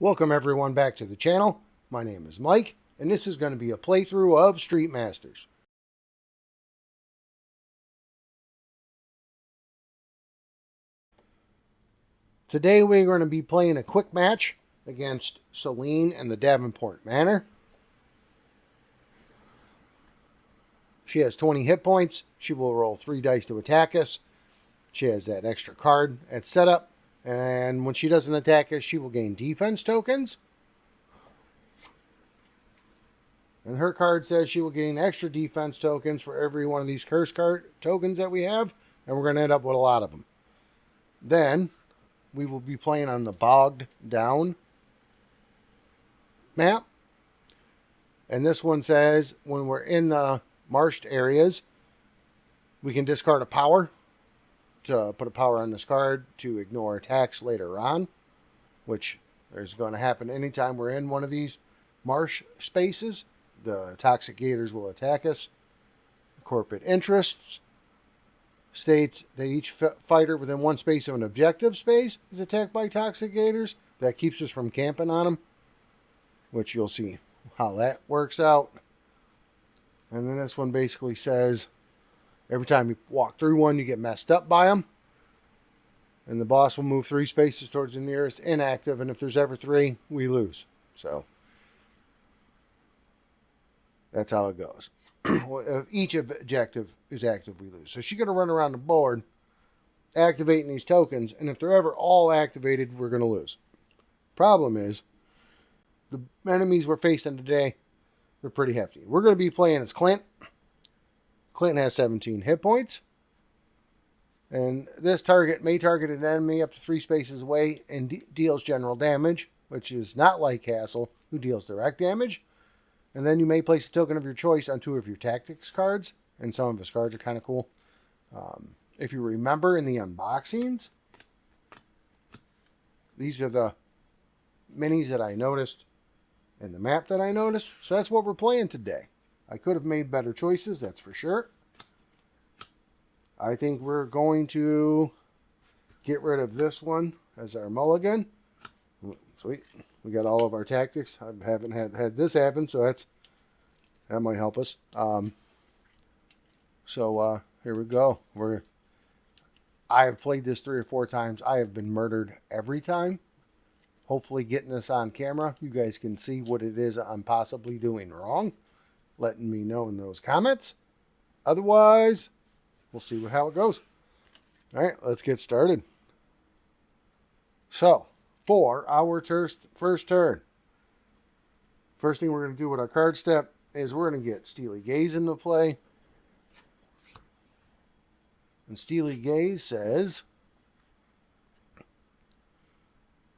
Welcome everyone back to the channel. My name is Mike, and this is going to be a playthrough of Street Masters. Today we're going to be playing a quick match against Celine and the Davenport Manor. She has 20 hit points. She will roll 3 dice to attack us. She has that extra card at setup, and when she doesn't attack us, she will gain defense tokens. And her card says she will gain extra defense tokens for every one of these curse card tokens that we have. And we're going to end up with a lot of them. Then we will be playing on the Bogged Down map. And this one says when we're in the marshed areas, we can discard a power to put a power on this card to ignore attacks later on. Which is going to happen anytime we're in one of these marsh spaces. The toxic gators will attack us. Corporate interests states that each fighter within one space of an objective space is attacked by toxic gators. That keeps us from camping on them, which you'll see how that works out. And then this one basically says every time you walk through one, you get messed up by them. And the boss will move 3 spaces towards the nearest inactive, and if there's ever 3, we lose. So that's how it goes. If each objective is active, we lose. So she's going to run around the board activating these tokens, and if they're ever all activated, we're going to lose. Problem is, the enemies we're facing today, they're pretty hefty. We're going to be playing as Clint. Clint has 17 hit points. And this target may target an enemy up to 3 spaces away and deals general damage, which is not like Castle, who deals direct damage. And then you may place a token of your choice on 2 of your tactics cards. And some of his cards are kind of cool. If you remember in the unboxings, these are the minis that I noticed and the map that I noticed. So that's what we're playing today. I could have made better choices, that's for sure. I think we're going to get rid of this one as our mulligan. Sweet. We got all of our tactics. I haven't had this happen, so that might help us. Here we go. I have played this 3 or 4 times. I have been murdered every time. Hopefully getting this on camera, you guys can see what it is I'm possibly doing wrong. Letting me know in those comments. Otherwise, we'll see how it goes. All right, let's get started. So, for our first turn, first thing we're going to do with our card step is we're going to get Steely Gaze into play. And Steely Gaze says,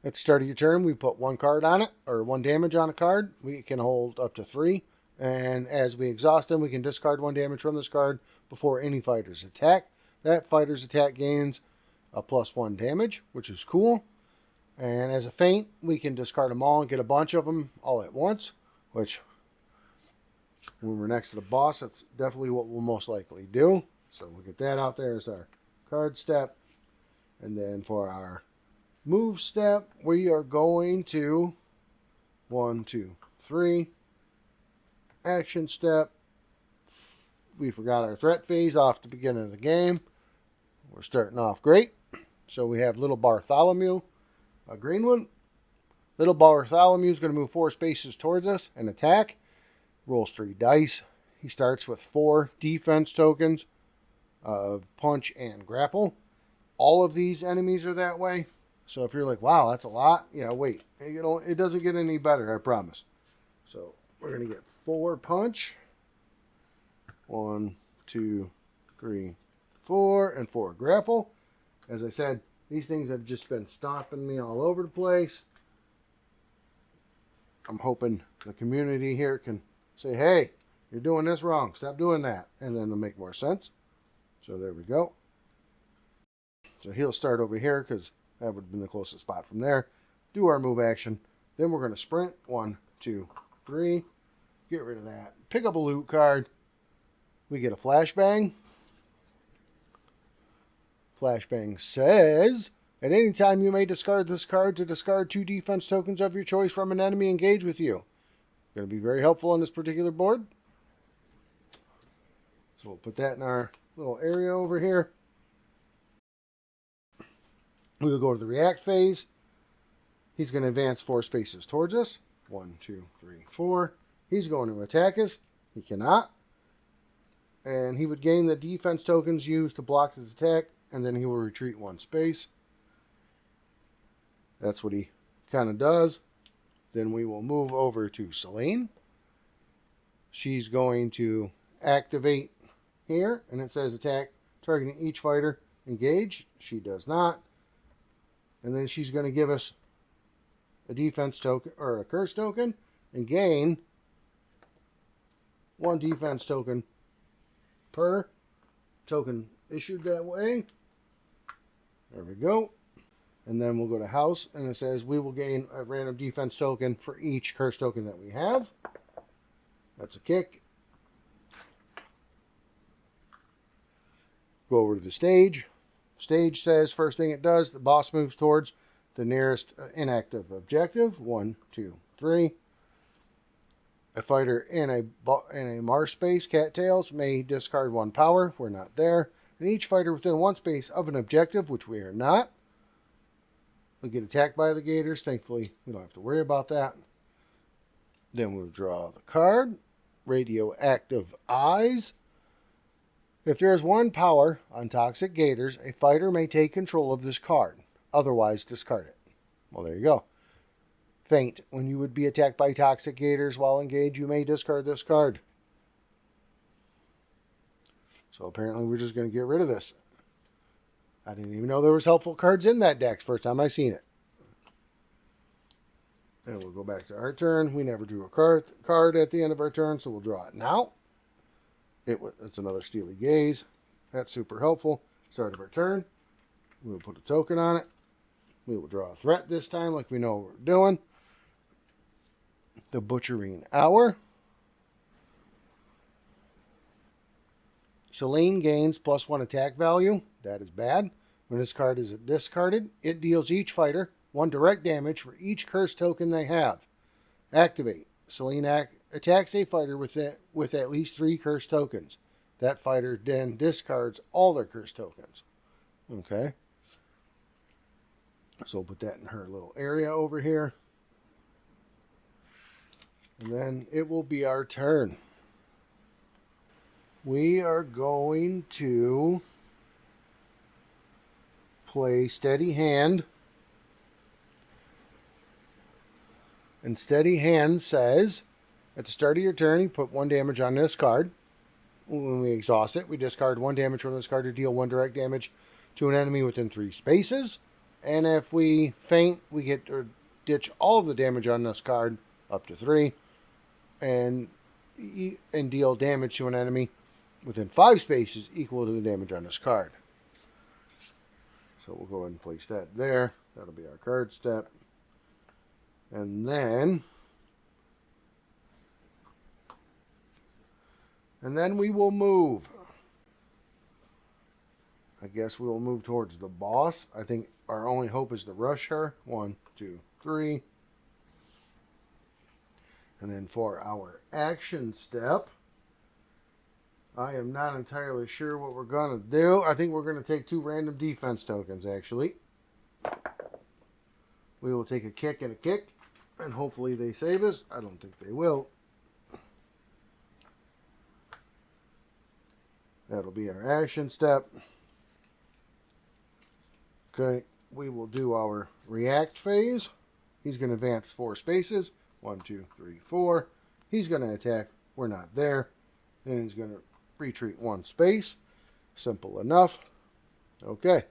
at the start of your turn, we put 1 card on it, or 1 damage on a card. We can hold up to 3. And as we exhaust them, we can discard 1 damage from this card before any fighters attack. That fighter's attack gains a +1 damage, which is cool. And as a feint, we can discard them all and get a bunch of them all at once, which, when we're next to the boss, that's definitely what we'll most likely do. So we'll get that out there as our card step. And then for our move step, we are going to 1, 2, 3. Action step. We forgot our threat phase off the beginning of the game. We're starting off great. So we have Little Bartholomew, a green one. Little Bartholomew is going to move 4 spaces towards us and attack. Rolls 3 dice. He starts with 4 defense tokens of punch and grapple. All of these enemies are that way. So if you're like, wow, that's a lot. Yeah, wait. It doesn't get any better, I promise. So we're going to get 4 punch. 1, 2, 3, 4, and 4 grapple. As I said, these things have just been stomping me all over the place. I'm hoping the community here can say, hey, you're doing this wrong. Stop doing that. And then it'll make more sense. So there we go. So he'll start over here because that would have been the closest spot from there. Do our move action. Then we're going to sprint. 1, 2, 3. Get rid of that. Pick up a loot card. We get a flashbang. Flashbang says, At any time, you may discard this card to discard 2 defense tokens of your choice from an enemy engaged with you. Going to be very helpful on this particular board. So we'll put that in our little area over here. We will go to the react phase. He's going to advance 4 spaces towards us. 1, 2, 3, 4. He's going to attack us. He cannot. And he would gain the defense tokens used to block his attack, and then he will retreat 1 space. That's what he kind of does. Then we will move over to Celine. She's going to activate here, and it says attack targeting each fighter engaged. She does not. And then she's going to give us a defense token or a curse token and gain 1 defense token per token issued that way. There we go. And then we'll go to house, and it says we will gain a random defense token for each curse token that we have. That's a kick. Go over to the stage. Stage says first thing it does, the boss moves towards the nearest inactive objective. 1, 2, 3. A fighter in a marsh space, cattails, may discard 1 power. We're not there. And each fighter within 1 space of an objective, which we are not, will get attacked by the gators. Thankfully, we don't have to worry about that. Then we'll draw the card. Radioactive Eyes. If there is 1 power on toxic gators, a fighter may take control of this card. Otherwise, discard it. Well, there you go. Faint. When you would be attacked by toxic gators while engaged, you may discard this card. So apparently we're just going to get rid of this. I didn't even know there was helpful cards in that deck. First time I seen it. And we'll go back to our turn. We never drew a card at the end of our turn, so we'll draw it now. It's another Steely Gaze. That's super helpful. Start of our turn. We'll put a token on it. We will draw a threat this time like we know what we're doing. The Butchering Hour. Celine gains +1 attack value. That is bad. When this card is discarded, it deals each fighter 1 direct damage for each curse token they have. Activate. Celine attacks a fighter with at least 3 curse tokens. That fighter then discards all their curse tokens. Okay. So we'll put that in her little area over here. And then it will be our turn. We are going to play Steady Hand. And Steady Hand says, at the start of your turn, you put 1 damage on this card. When we exhaust it, we discard 1 damage from this card to deal 1 direct damage to an enemy within 3 spaces. And if we faint, we get to ditch all of the damage on this card up to 3 and deal damage to an enemy within 5 spaces equal to the damage on this card. So we'll go ahead and place that there. That'll be our card step. And then we will move. I guess we will move towards the boss. I think our only hope is to rush her. 1, 2, 3. And then for our action step, I am not entirely sure what we're going to do. I think we're going to take 2 random defense tokens, actually. We will take a kick and a kick, and hopefully they save us. I don't think they will. That'll be our action step. Okay, we will do our react phase. He's going to advance 4 spaces. 1, 2, 3, 4. He's going to attack. We're not there. Then he's going to retreat 1 space. Simple enough. Okay.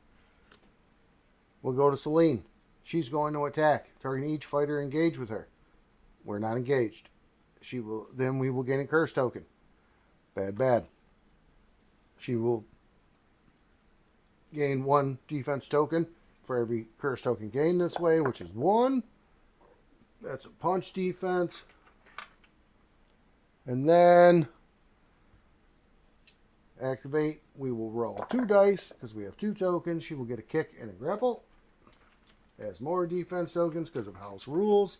We'll go to Celine. She's going to attack, targeting each fighter engaged with her. We're not engaged. Then we will gain a curse token. Bad, bad. She will gain 1 defense token for every curse token gained this way, which is 1. That's a punch defense. And then activate. We will roll 2 dice because we have 2 tokens. She will get a kick and a grapple. Has more defense tokens because of house rules.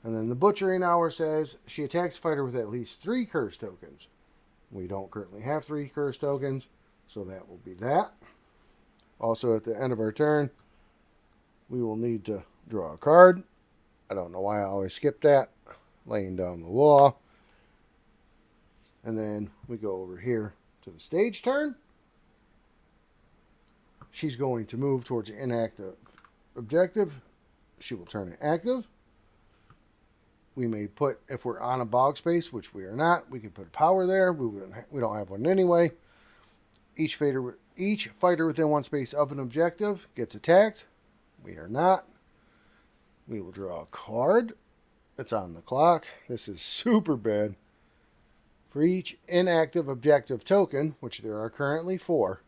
And then the butchering hour says she attacks a fighter with at least 3 curse tokens. We don't currently have 3 curse tokens, so that will be that. Also, at the end of our turn, we will need to draw a card. I don't know why I always skip that. Laying down the law. And then we go over here to the stage turn. She's going to move towards the inactive objective. She will turn it active. We may put, if we're on a bog space, which we are not, we could put power there. We don't have one anyway. Each fighter within one space of an objective gets attacked. We are not. We will draw a card. It's on the clock. This is super bad. For each inactive objective token, which there are currently 4,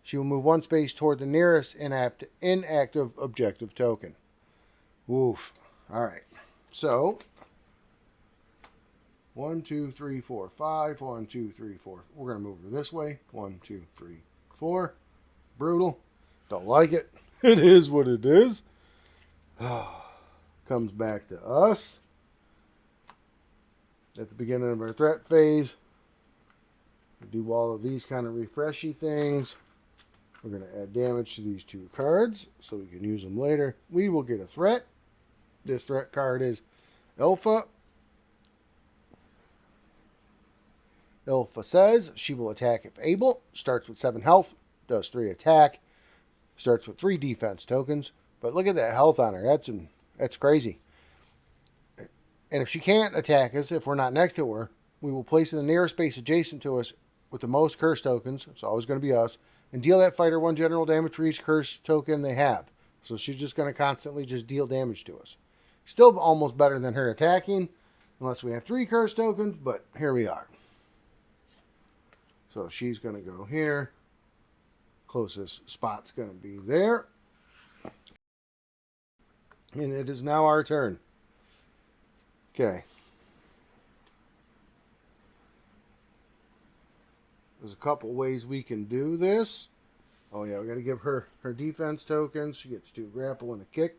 she will move one space toward the nearest inactive objective token. Woof. All right. So, 1, 2, 3, 4, 5. 1, 2, 3, 4. We're going to move her this way. 1, 2, 3, 4. Brutal. Don't like it. It is what it is. Comes back to us. At the beginning of our threat phase, we do all of these kind of refreshy things. We're going to add damage to these 2 cards so we can use them later. We will get a threat. This threat card is Ilfa. Ilfa says she will attack if able. Starts with 7 health. Does 3 attack. Starts with 3 defense tokens. But look at that health on her. That's crazy. And if she can't attack us, if we're not next to her, we will place in the nearest space adjacent to us with the most curse tokens. It's always going to be us. And deal that fighter 1 general damage for each curse token they have. So she's just going to constantly just deal damage to us. Still almost better than her attacking. Unless we have 3 curse tokens. But here we are. So she's going to go here. Closest spot's going to be there. And it is now our turn. Okay. There's a couple ways we can do this. Oh yeah, we got to give her her defense tokens. She gets 2 grapple and a kick.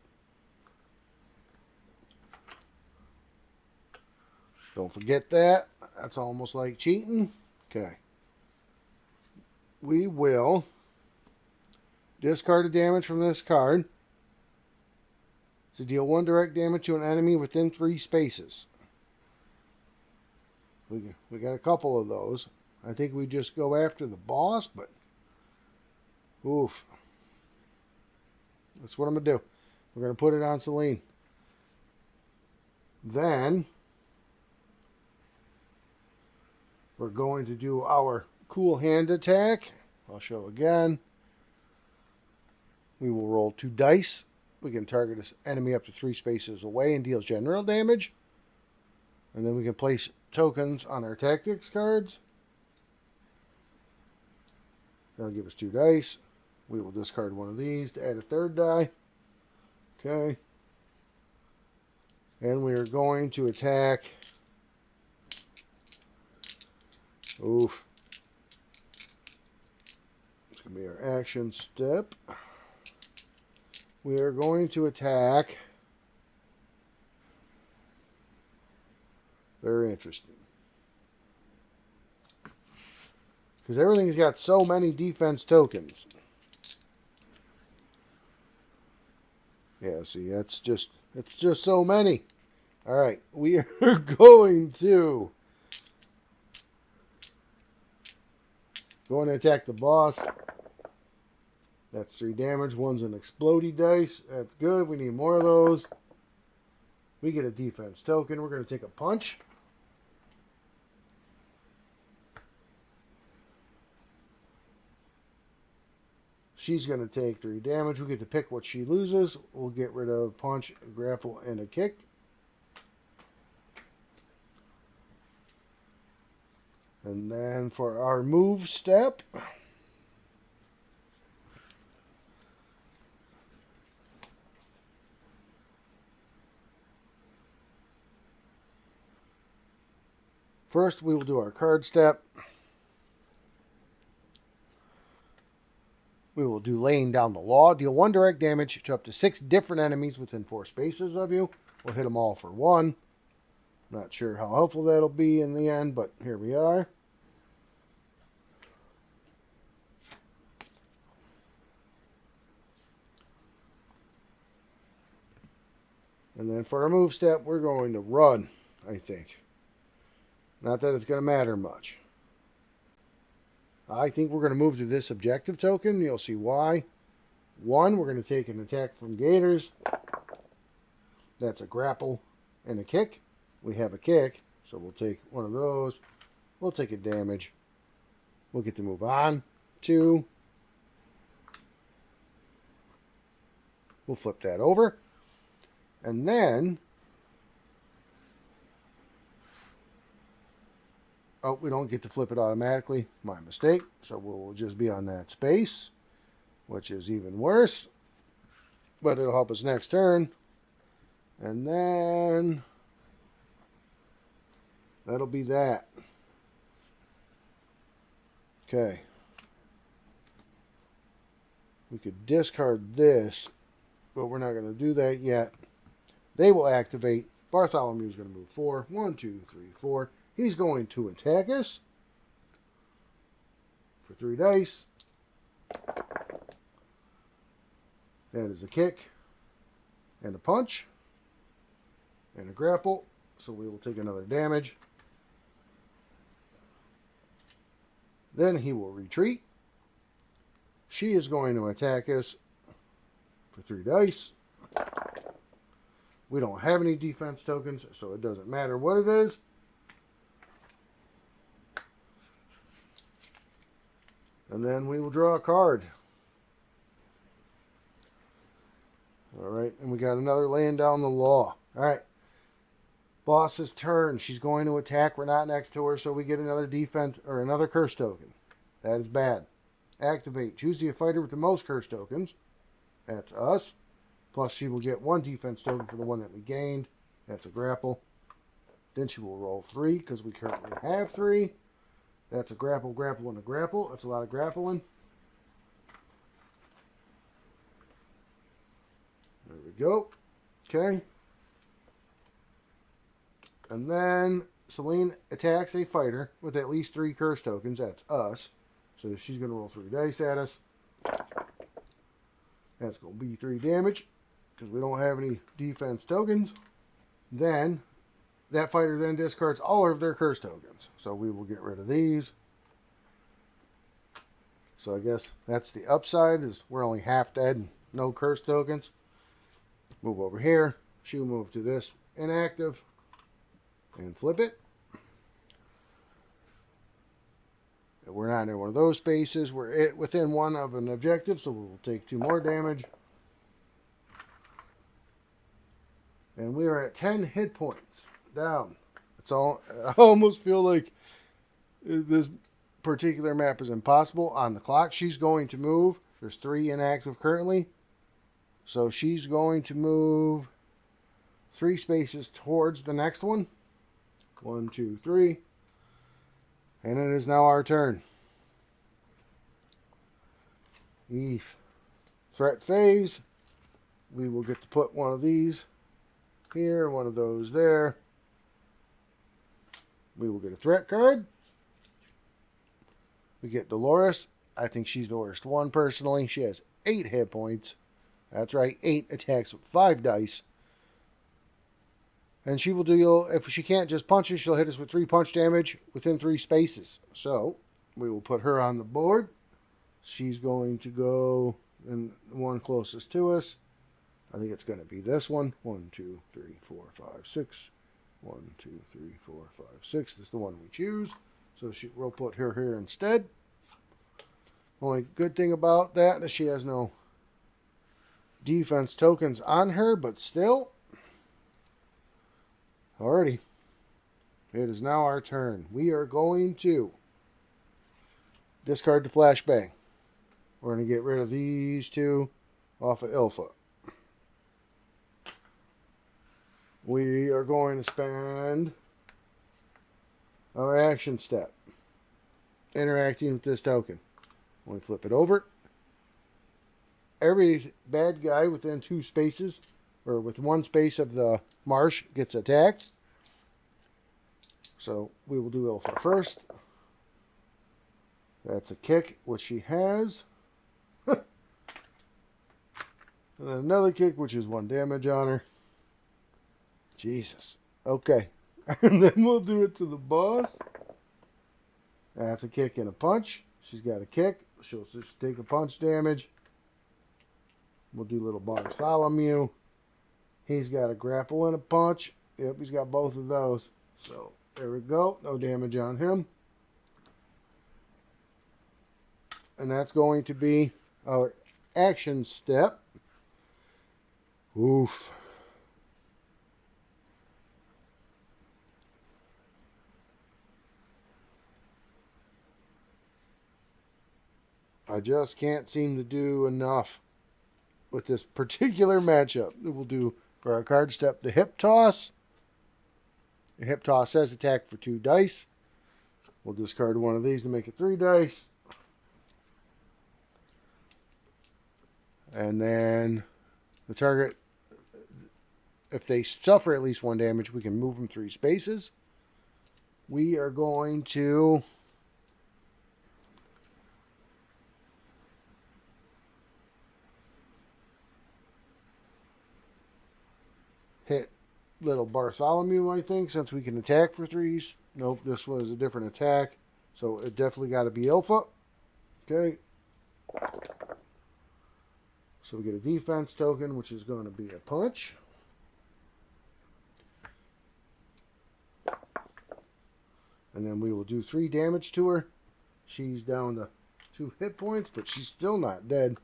Don't forget that. That's almost like cheating. Okay. We will discard a damage from this card to deal 1 direct damage to an enemy within 3 spaces. We got a couple of those. I think we just go after the boss, but oof. That's what I'm going to do. We're going to put it on Celine. Then we're going to do our cool hand attack. I'll show again. We will roll 2 dice. We can target this enemy up to 3 spaces away and deal general damage. And then we can place tokens on our tactics cards. That'll give us 2 dice. We will discard one of these to add a 3rd die. Okay. And we are going to attack. Oof. It's going to be our action step. We are going to attack. Very interesting. Because everything's got so many defense tokens. Yeah, see, it's just so many. Alright, we are going to go and attack the boss. That's 3 damage. 1's an explodey dice. That's good. We need more of those. We get a defense token. We're going to take a punch. She's going to take 3 damage. We get to pick what she loses. We'll get rid of punch, grapple, and a kick. And then for our move step, first we will do our card step. We We will do Laying Down the Law. Deal 1 direct damage to up to 6 different enemies within 4 spaces of you. We'll hit them all for 1. Not sure how helpful that'll be in the end, but here we are. And then for our move step, we're going to run, I think. Not that it's going to matter much. I think we're going to move to this objective token. You'll see why. 1, we're going to take an attack from gators. That's a grapple and a kick. We have a kick, so we'll take one of those. We'll take a damage. We'll get to move on. 2. We'll flip that over. And then, oh, we don't get to flip it automatically. My mistake. So we'll just be on that space, which is even worse. But it'll help us next turn. And then, that'll be that. Okay. We could discard this, but we're not going to do that yet. They will activate. Bartholomew's going to move 4. 1, 2, 3, 4. He's going to attack us for 3 dice. That is a kick and a punch and a grapple. So we will take another damage. Then he will retreat. She is going to attack us for 3 dice. We don't have any defense tokens, so it doesn't matter what it is. And then we will draw a card. All right, and we got another Laying Down the Law. All right. Boss's turn. She's going to attack. We're not next to her, so we get another defense or another curse token. That is bad. Activate. Choose the fighter with the most curse tokens. That's us. Plus, she will get 1 defense token for the one that we gained. That's a grapple. Then she will roll 3 because we currently have 3. That's a grapple, grapple, and a grapple. That's a lot of grappling. There we go. Okay. And then Celine attacks a fighter with at least 3 curse tokens. That's us. So she's going to roll 3 dice at us. That's going to be 3 damage because we don't have any defense tokens. Then that fighter then discards all of their curse tokens. So we will get rid of these. So I guess that's the upside, is we're only half dead and no curse tokens. Move over here. She will move to this inactive and flip it. We're not in one of those spaces. We're within 1 of an objective, so we'll take 2 more damage. And we are at 10 hit points down. It's all. I almost feel like this particular map is impossible. On the clock, she's going to move. There's 3 inactive currently. So she's going to move 3 spaces towards the next one. 1, 2, 3. And it is now our turn. Eve. Threat phase. We will get to put one of these here, one of those there. We will get a threat card. We get Dolores. I think she's the worst one personally. She has 8 hit points. That's right, 8 attacks with 5 dice. And she will deal, if she can't just punch us, she'll hit us with 3 punch damage within 3 spaces. So, we will put her on the board. She's going to go in the one closest to us. I think it's going to be this one. 1, 2, 3, 4, 5, 6. 1, 2, 3, 4, 5, 6. This is the one we choose. So we'll put her here instead. Only good thing about that is she has no defense tokens on her, but still. Alrighty. It is now our turn. We are going to discard the flashbang. We're going to get rid of these 2 off of Ilfa. We are going to spend our action step interacting with this token. When we flip it over, every bad guy within 2 spaces, or with 1 space of the marsh, gets attacked. So we will do Ilfa first. That's a kick, which she has. And then another kick, which is 1 damage on her. Jesus. Okay. And then we'll do it to the boss. That's a kick and a punch. She's got a kick. She'll just take a punch damage. We'll do little Bartholomew. He's got a grapple and a punch. Yep, he's got both of those. So there we go. No damage on him. And that's going to be our action step. Oof. I just can't seem to do enough with this particular matchup. We'll do for our card step the hip toss. The hip toss says attack for 2 dice. We'll discard one of these to make it 3 dice. And then the target, if they suffer at least 1 damage, we can move them 3 spaces. We are going to hit little Bartholomew, I think, since we can attack for 3s. Nope, this was a different attack. So it definitely got to be Ilfa. Okay. So we get a defense token, which is going to be a punch. And then we will do 3 damage to her. She's down to 2 hit points, but she's still not dead.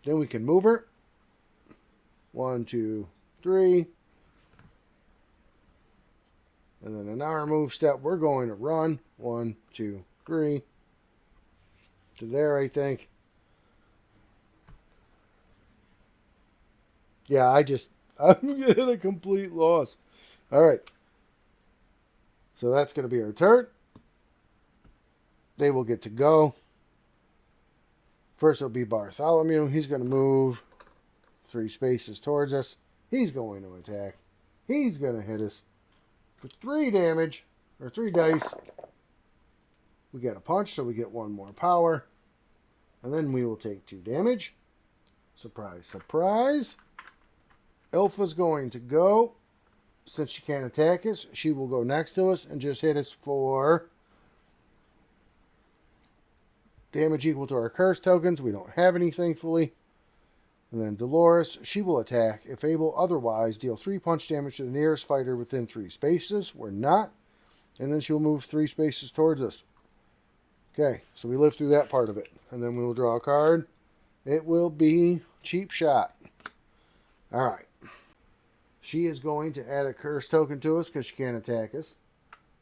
Then we can move her. 1, 2, 3. And then in our move step, we're going to run. 1, 2, 3. To there, I think. Yeah, I'm at a complete loss. All right. So that's going to be our turn. They will get to go. First it'll be Bartholomew. He's going to move 3 spaces towards us. He's going to attack. He's going to hit us for 3 damage, or 3 dice. We get a punch, so we get 1 more power. And then we will take 2 damage. Surprise, surprise. Ilfa's going to go. Since she can't attack us, she will go next to us and just hit us for damage equal to our curse tokens. We don't have any, thankfully. And then Dolores, she will attack. If able, otherwise, deal 3 punch damage to the nearest fighter within 3 spaces. We're not. And then she will move 3 spaces towards us. Okay, so we live through that part of it. And then we will draw a card. It will be Cheap Shot. All right. She is going to add a curse token to us because she can't attack us.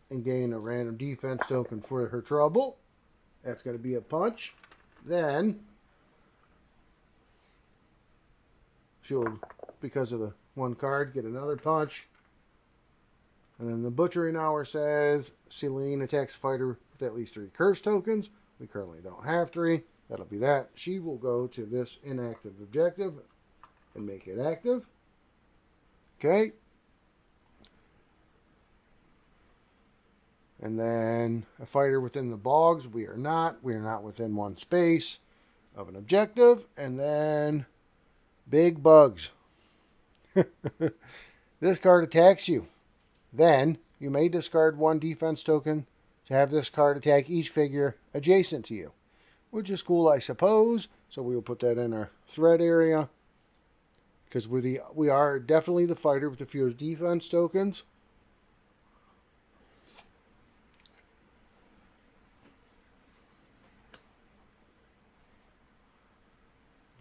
And gain a random defense token for her trouble. That's going to be a punch. Then she'll, because of the 1 card, get another punch. And then the Butchering Hour says Celine attacks a fighter with at least 3 curse tokens. We currently don't have 3. That'll be that. She will go to this inactive objective and make it active. Okay. And then a fighter within the bogs. We are not. We are not within 1 space of an objective. And then big bugs. This card attacks you. Then you may discard 1 defense token to have this card attack each figure adjacent to you, which is cool, I suppose. So we will put that in our threat area because we are definitely the fighter with the fewest defense tokens.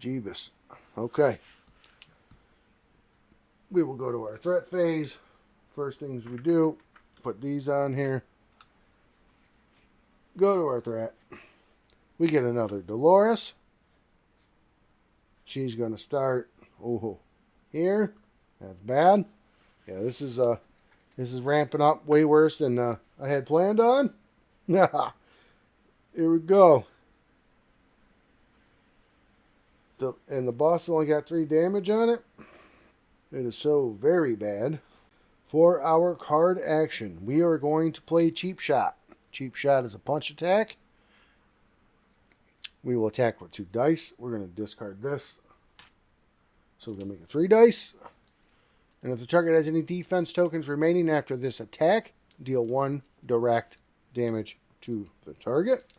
Jeebus. Okay. We will go to our threat phase. First things we do, put these on here. Go to our threat. We get another Dolores. She's going to start here. That's bad. Yeah, this is ramping up way worse than I had planned on. Here we go. And the boss only got 3 damage on it. It is so very bad. For our card action, we are going to play Cheap Shot. Cheap Shot is a punch attack. We will attack with 2 dice. We're going to discard this. So we're going to make it 3 dice. And if the target has any defense tokens remaining after this attack, deal 1 direct damage to the target.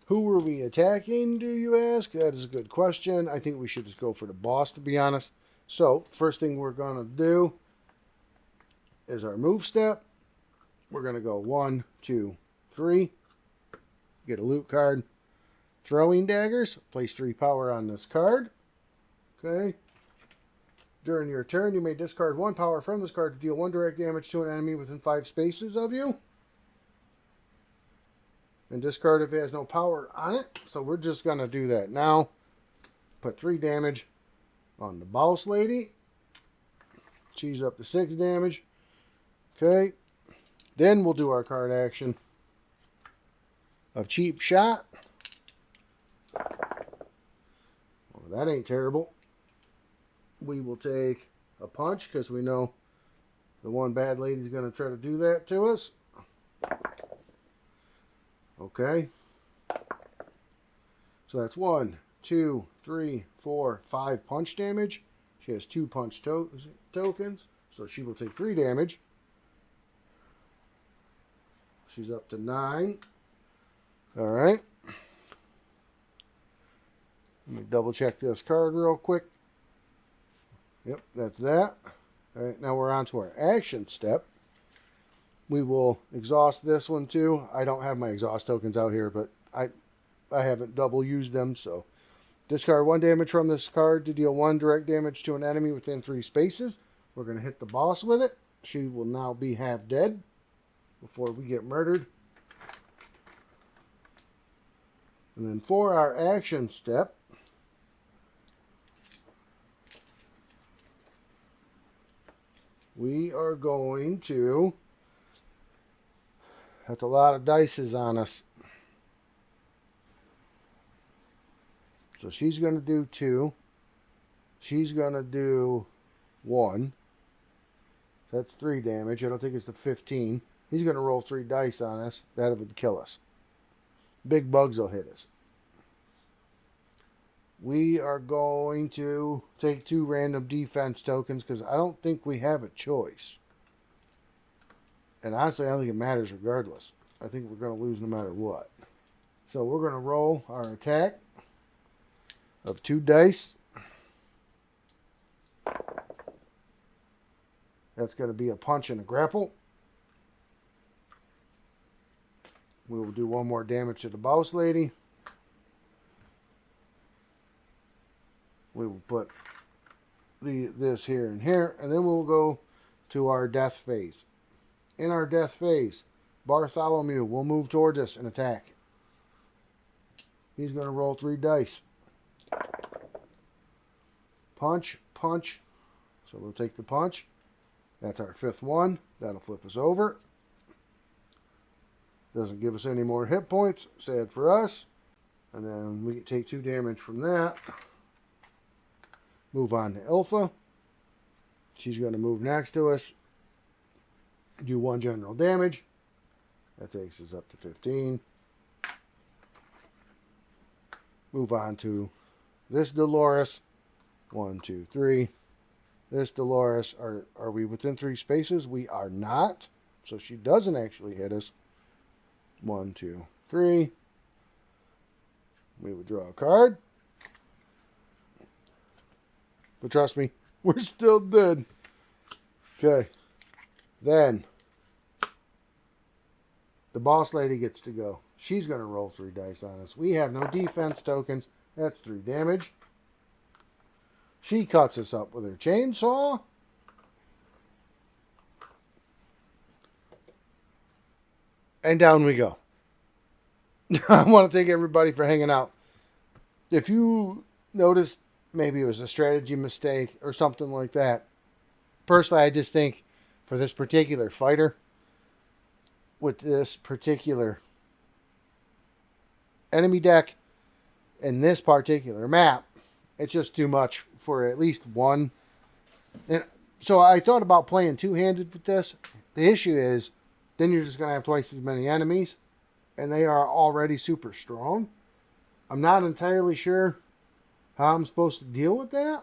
Who are we attacking, do you ask? That is a good question. I think we should just go for the boss, to be honest. So, first thing we're going to do is our move step. We're going to go 1, 2, 3. Get a loot card. Throwing daggers. Place 3 power on this card. Okay. During your turn, you may discard 1 power from this card to deal 1 direct damage to an enemy within 5 spaces of you. And discard if it has no power on it. So we're just going to do that now. Put 3 damage on the boss lady. She's up to 6 damage. Okay. Then we'll do our card action of Cheap Shot. Well, that ain't terrible. We will take a punch because we know the one bad lady's going to try to do that to us. Okay. So that's 1, 2, 3, 4, 5 punch damage. She has 2 punch tokens, so she will take 3 damage. She's up to 9. All right. Let me double check this card real quick. Yep, that's that. All right, now we're on to our action step. We will exhaust this one too. I don't have my exhaust tokens out here, but I haven't double used them, so discard 1 damage from this card to deal 1 direct damage to an enemy within 3 spaces. We're going to hit the boss with it. She will now be half dead before we get murdered. And then for our action step, we are going to... That's a lot of dices on us. So she's going to do 2. She's going to do 1. That's 3 damage. It'll take us to 15. He's going to roll 3 dice on us. That would kill us. Big bugs will hit us. We are going to take 2 random defense tokens because I don't think we have a choice. And honestly, I don't think it matters regardless. I think we're going to lose no matter what. So we're going to roll our attack of 2 dice. That's going to be a punch and a grapple. We will do 1 more damage to the boss lady. We will put this here and here, and then we'll go to our death phase. In our death phase, Bartholomew will move towards us and attack. He's going to roll 3 dice. Punch, punch. So we'll take the punch. That's our 5th one. That'll flip us over. Doesn't give us any more hit points. Sad for us. And then we take 2 damage from that. Move on to Ilfa. She's going to move next to us. Do 1 general damage. That takes us up to 15. Move on to this Dolores. 1, 2, 3. This Dolores. Are we within 3 spaces? We are not. So she doesn't actually hit us. 1, 2, 3. We would draw a card. But trust me, we're still dead. Okay. Then the boss lady gets to go. She's going to roll 3 dice on us. We have no defense tokens. That's 3 damage. She cuts us up with her chainsaw. And down we go. I want to thank everybody for hanging out. If you noticed maybe it was a strategy mistake or something like that, personally, I just think for this particular fighter, with this particular enemy deck and this particular map, It's just too much for at least one. And so I thought about playing two-handed with this. The issue is then you're just going to have twice as many enemies, and they are already super strong. I'm not entirely sure how I'm supposed to deal with that.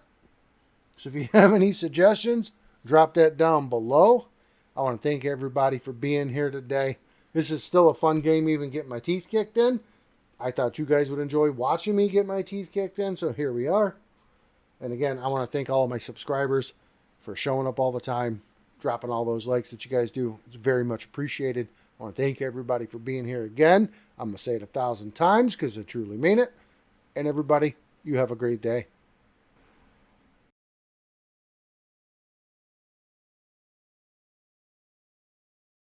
So if you have any suggestions, drop that down below. I want to thank everybody for being here today. This is still a fun game, even getting my teeth kicked in. I thought you guys would enjoy watching me get my teeth kicked in, so here we are. And again, I want to thank all of my subscribers for showing up all the time, dropping all those likes that you guys do. It's very much appreciated. I want to thank everybody for being here again. I'm going to say it 1,000 times because I truly mean it. And everybody, you have a great day.